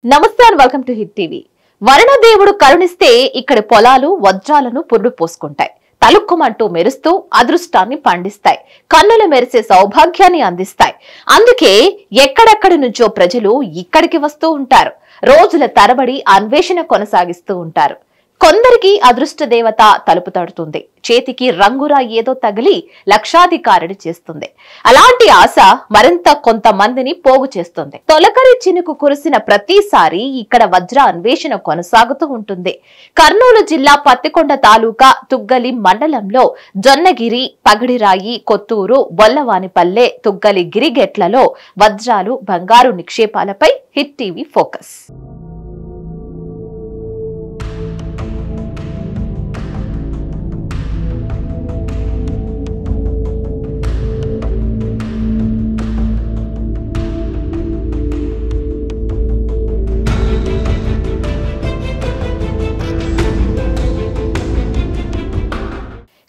నమస్తే and welcome to hit TV. వరుణదేవుడు కరుణిస్తే ఇక్కడ పొలాలు వజ్రాలను పుర్రు పోసుకుంటాయి. తలుక్కుమంటూ మెరుస్తూ అదృష్టాన్ని పండిస్తాయి. కన్నులు మెరిసే సౌభాగ్యాన్ని అందిస్తాయి. అందుకే ఎక్కడెక్కడి నుంచో ప్రజలు ఇక్కడికి వస్తూ ఉంటారు. రోజుల తరబడి అన్వేషణ కొనసాగిస్తూ ఉంటారు. కొందరికి అదృష్ట దేవత తలుపు తడుతుంది. చేతికి రంగురా ఏదో తగిలి లక్షాధికారిని చేస్తుంది. అలాంటి ఆశ మరింత కొంతమందిని పోగు చేస్తుంది. తొలకరి చినుకు కురిసిన ప్రతిసారి ఇక్కడ వజ్ర అన్వేషణ కొనసాగుతూ ఉంటుంది. కర్నూలు జిల్లా పత్తికొండ తాలూకా తుగ్గలి మండలంలో జొన్నగిరి, పగడిరాయి, కొత్తూరు, బొల్లవానిపల్లె, తుగ్గలి గిరిగెట్లలో వజ్రాలు, బంగారు నిక్షేపాలపై హిట్ టీవీ ఫోకస్.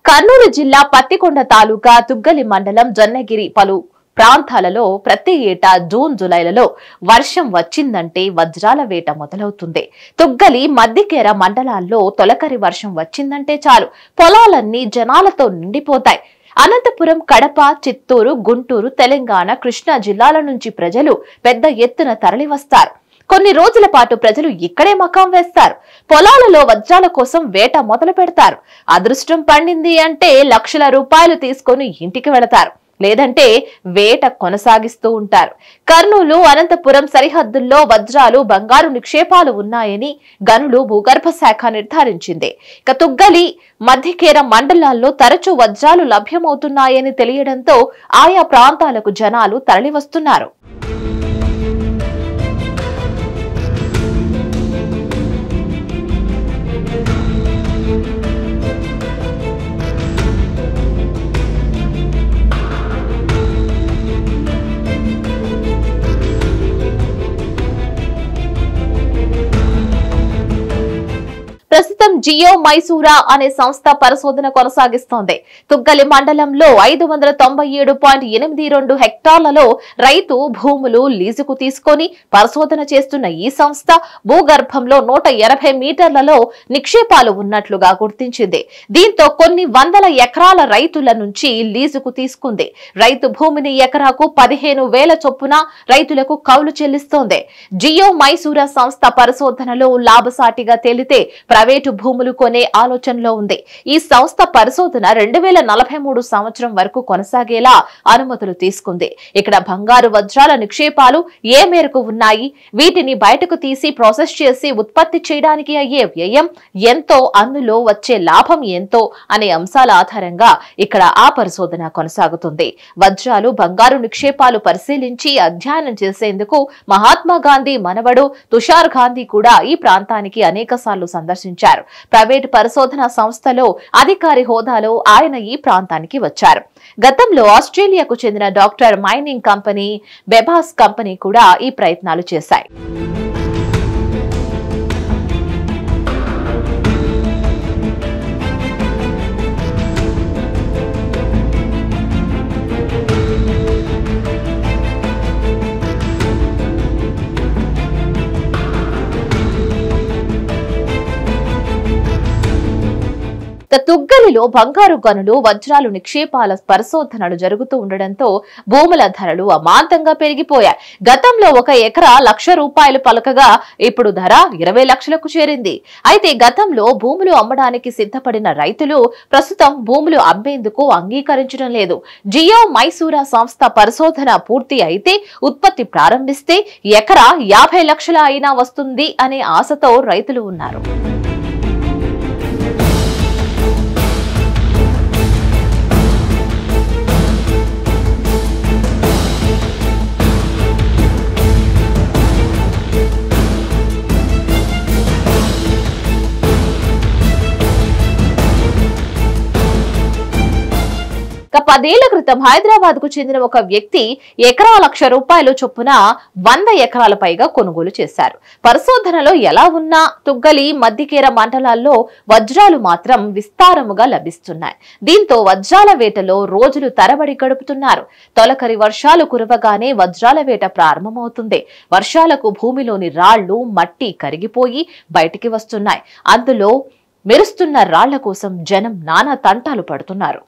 కర్నూలు జిల్లా పత్తికొండ తాలూకా తుగ్గలి మండలం జొన్నగిరి పలు ప్రాంతాలలో ప్రతి ఏటా జూన్ జూలైలలో వర్షం వచ్చిందంటే వజ్రాల వేట మొదలవుతుంది. తుగ్గలి, మద్దికేర మండలాల్లో తొలకరి వర్షం వచ్చిందంటే చాలు పొలాలన్నీ జనాలతో నిండిపోతాయి. అనంతపురం, కడప, చిత్తూరు, గుంటూరు, తెలంగాణ, కృష్ణా జిల్లాల నుంచి ప్రజలు పెద్ద ఎత్తున తరలివస్తారు. కొన్ని రోజుల పాటు ప్రజలు ఇక్కడే మకాం వేస్తారు. పొలాలలో వజ్రాల కోసం వేట మొదలు పెడతారు. అదృష్టం పండింది అంటే లక్షల రూపాయలు తీసుకొని ఇంటికి వెళతారు. లేదంటే వేట కొనసాగిస్తూ ఉంటారు. కర్నూలు, అనంతపురం సరిహద్దుల్లో వజ్రాలు, బంగారు నిక్షేపాలు ఉన్నాయని గనులు భూగర్భ శాఖ నిర్ధారించింది. ఇక తుగ్గలి, మద్దికేర మండలాల్లో తరచూ వజ్రాలు లభ్యమవుతున్నాయని తెలియడంతో ఆయా ప్రాంతాలకు జనాలు తరలివస్తున్నారు. ప్రస్తుతం జియో మైసూరా అనే సంస్థ పరిశోధన కొనసాగిస్తోంది. తుగ్గలి మండలంలో 597.82 హెక్టార్లలో రైతు భూములు లీజుకు తీసుకొని పరిశోధన చేస్తున్న ఈ సంస్థ భూగర్భంలో 180 మీటర్లలో నిక్షేపాలు ఉన్నట్లుగా గుర్తించింది. దీంతో కొన్ని వందల ఎకరాల రైతుల నుంచి లీజుకు తీసుకుంది. రైతు భూమిని ఎకరాకు 15,000 చొప్పున రైతులకు కౌలు చెల్లిస్తోంది. జియో మైసూరా సంస్థ పరిశోధనలో లాభసాటిగా తేలితే ప్రైవేటు భూములు కొనే ఆలోచనలో ఉంది. ఈ సంస్థ పరిశోధన 2043 సంవత్సరం వరకు కొనసాగేలా అనుమతులు తీసుకుంది. ఇక్కడ బంగారు, వజ్రాల నిక్షేపాలు ఏ మేరకు ఉన్నాయి, వీటిని బయటకు తీసి ప్రాసెస్ చేసి ఉత్పత్తి చేయడానికి అయ్యే వ్యయం ఎంతో, అందులో వచ్చే లాభం ఎంతో అనే అంశాల ఆధారంగా ఇక్కడ ఆ పరిశోధన కొనసాగుతుంది. వజ్రాలు, బంగారు నిక్షేపాలు పరిశీలించి అధ్యయనం చేసేందుకు మహాత్మా గాంధీ మనవడు తుషార్ గాంధీ కూడా ఈ ప్రాంతానికి అనేక సార్లు సందర్శించారు. ప్రైవేటు పరిశోధన సంస్థలో అధికారి హోదాలో ఆయన ఈ ప్రాంతానికి వచ్చారు. గతంలో ఆస్ట్రేలియాకు చెందిన డాక్టర్ మైనింగ్ కంపెనీ, బెబాస్ కంపెనీ కూడా ఈ ప్రయత్నాలు చేశాయి. తుగ్గలిలో బంగారు గనులు, వజ్రాలు నిక్షేపాల పరిశోధనలు జరుగుతూ ఉండడంతో భూముల ధరలు అమాంతంగా పెరిగిపోయాయి. గతంలో ఒక ఎకరా ₹1,00,000 పలకగా ఇప్పుడు ధర 20 లక్షలకు చేరింది. అయితే గతంలో భూములు అమ్మడానికి సిద్ధపడిన రైతులు ప్రస్తుతం భూములు అమ్మేందుకు అంగీకరించడం లేదు. జియో మైసూరా సంస్థ పరిశోధన పూర్తి అయితే, ఉత్పత్తి ప్రారంభిస్తే ఎకరా 50 లక్షల అయినా వస్తుంది అనే ఆశతో రైతులు ఉన్నారు. 10 ఏళ్ల క్రితం హైదరాబాద్ కు చెందిన ఒక వ్యక్తి ఎకరా ₹1,00,000 చొప్పున 100 ఎకరాల పైగా కొనుగోలు చేశారు. పరిశోధనలో ఎలా ఉన్నా తుగ్గలి, మద్దికేర మండలాల్లో వజ్రాలు మాత్రం విస్తారముగా లభిస్తున్నాయి. దీంతో వజ్రాల వేటలో రోజులు తరబడి గడుపుతున్నారు. తొలకరి వర్షాలు కురవగానే వజ్రాల వేట ప్రారంభమవుతుంది. వర్షాలకు భూమిలోని రాళ్లు, మట్టి కరిగిపోయి బయటికి వస్తున్నాయి. అందులో మెరుస్తున్న రాళ్ల కోసం జనం నానా తంటాలు పడుతున్నారు.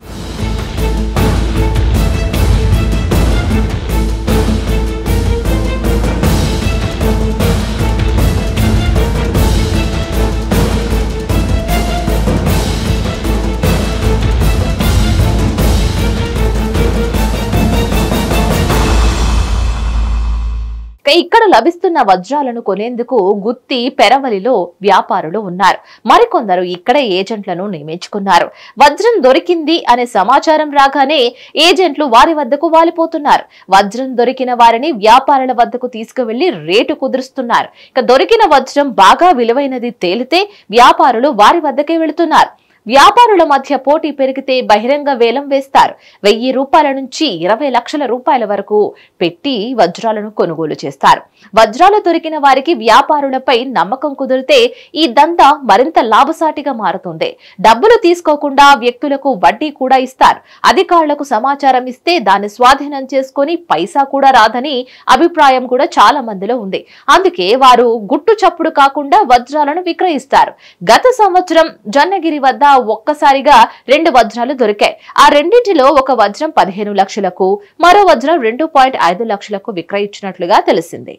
ఇక్కడ లభిస్తున్న వజ్రాలను కొనేందుకు గుత్తి, పెరవలిలో వ్యాపారులు ఉన్నారు. మరికొందరు ఇక్కడే ఏజెంట్లను నియమించుకున్నారు. వజ్రం దొరికింది అనే సమాచారం రాగానే ఏజెంట్లు వారి వద్దకు వాలిపోతున్నారు. వజ్రం దొరికిన వారిని వ్యాపారుల వద్దకు తీసుకువెళ్లి రేటు కుదురుస్తున్నారు. దొరికిన వజ్రం బాగా విలువైనది తేలితే వ్యాపారులు వారి వద్దకే వెళుతున్నారు. వ్యాపారుల మధ్య పోటీ పెరిగితే బహిరంగ వేలం వేస్తారు. ₹1,000 నుంచి ₹20 లక్షల వరకు పెట్టి వజ్రాలను కొనుగోలు చేస్తారు. వజ్రాలు దొరికిన వారికి వ్యాపారులపై నమ్మకం కుదిరితే ఈ దందా మరింత లాభసాటిగా మారుతుంది. డబ్బులు తీసుకోకుండా వ్యక్తులకు వడ్డీ కూడా ఇస్తారు. అధికారులకు సమాచారం ఇస్తే దాన్ని స్వాధీనం చేసుకుని పైసా కూడా రాదని అభిప్రాయం కూడా చాలా మందిలో ఉంది. అందుకే వారు గుట్టు చప్పుడు కాకుండా వజ్రాలను విక్రయిస్తారు. గత సంవత్సరం జొన్నగిరి వద్ద ఒక్కసారిగా 2 వజ్రాలు దొరికాయి. ఆ రెండింటిలో ఒక వజ్రం 15 లక్షలకు, మరో వజ్రం 2.5 లక్షలకు విక్రయించినట్లుగా తెలిసింది.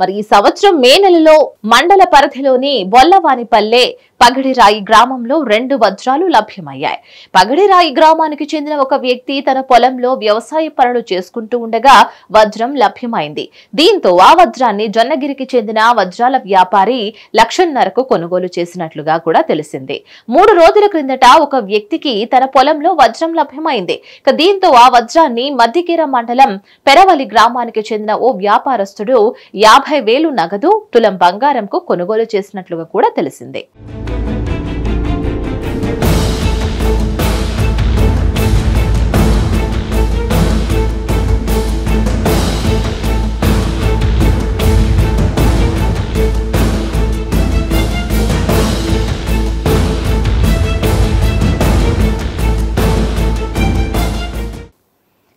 మరి ఈ సంవత్సరం మే నెలలో మండల పరిధిలోని బొల్లవానిపల్లె పగిడిరాయి గ్రామంలో 2 వజ్రాలు లభ్యమయ్యాయి. పగిడిరాయి గ్రామానికి చెందిన ఒక వ్యక్తి తన పొలంలో వ్యవసాయ పనులు చేసుకుంటూ ఉండగా వజ్రం లభ్యమైంది. దీంతో ఆ వజ్రాన్ని జొన్నగిరికి చెందిన వజ్రాల వ్యాపారి ₹1,50,000కు కొనుగోలు చేసినట్లుగా కూడా తెలిసింది. 3 రోజుల క్రిందట ఒక వ్యక్తికి తన పొలంలో వజ్రం లభ్యమైంది. దీంతో ఆ వజ్రాన్ని మద్దికేర మండలం పెరవలి గ్రామానికి చెందిన ఓ వ్యాపారస్తుడు 50,000 నగదు, తులం బంగారంకు కొనుగోలు చేసినట్లుగా కూడా తెలిసింది.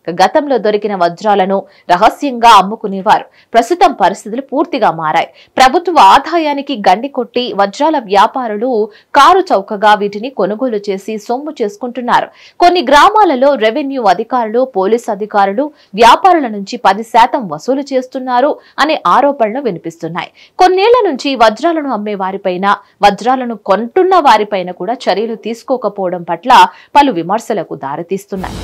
గతంలో దొరికిన వజ్రాలను రహస్యంగా అమ్ముకునేవారు. ప్రస్తుతం పరిస్థితులు పూర్తిగా మారాయి. ప్రభుత్వ ఆదాయానికి గండి కొట్టి వజ్రాల వ్యాపారులు కారు చౌకగా వీటిని కొనుగోలు చేసి సొమ్ము చేసుకుంటున్నారు. కొన్ని గ్రామాలలో రెవెన్యూ అధికారులు, పోలీస్ అధికారులు వ్యాపారుల నుంచి 10% వసూలు చేస్తున్నారు అనే ఆరోపణలు వినిపిస్తున్నాయి. కొన్నేళ్ల నుంచి వజ్రాలను అమ్మే వారిపైన, వజ్రాలను కొంటున్న వారిపైన కూడా చర్యలు తీసుకోకపోవడం పట్ల పలు విమర్శలకు దారితీస్తున్నాయి.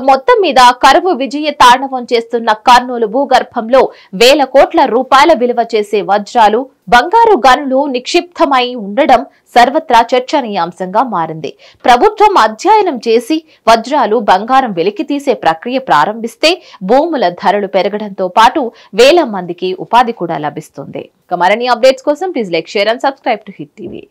మొత్తం మీద కరువు విజయ తాండవం చేస్తున్న కర్నూలు భూగర్భంలో వేల కోట్ల రూపాయల విలువ చేసే వజ్రాలు, బంగారు గనులు నిక్షిప్తమై ఉండడం సర్వత్రా చర్చనీయాంశంగా మారింది. ప్రభుత్వం అధ్యయనం చేసి వజ్రాలు, బంగారం వెలికి తీసే ప్రక్రియ ప్రారంభిస్తే భూముల ధరలు పెరగడంతో పాటు వేల మందికి ఉపాధి కూడా లభిస్తుంది. మరిన్ని అప్డేట్స్ కోసం please like, share and subscribe to hit TV.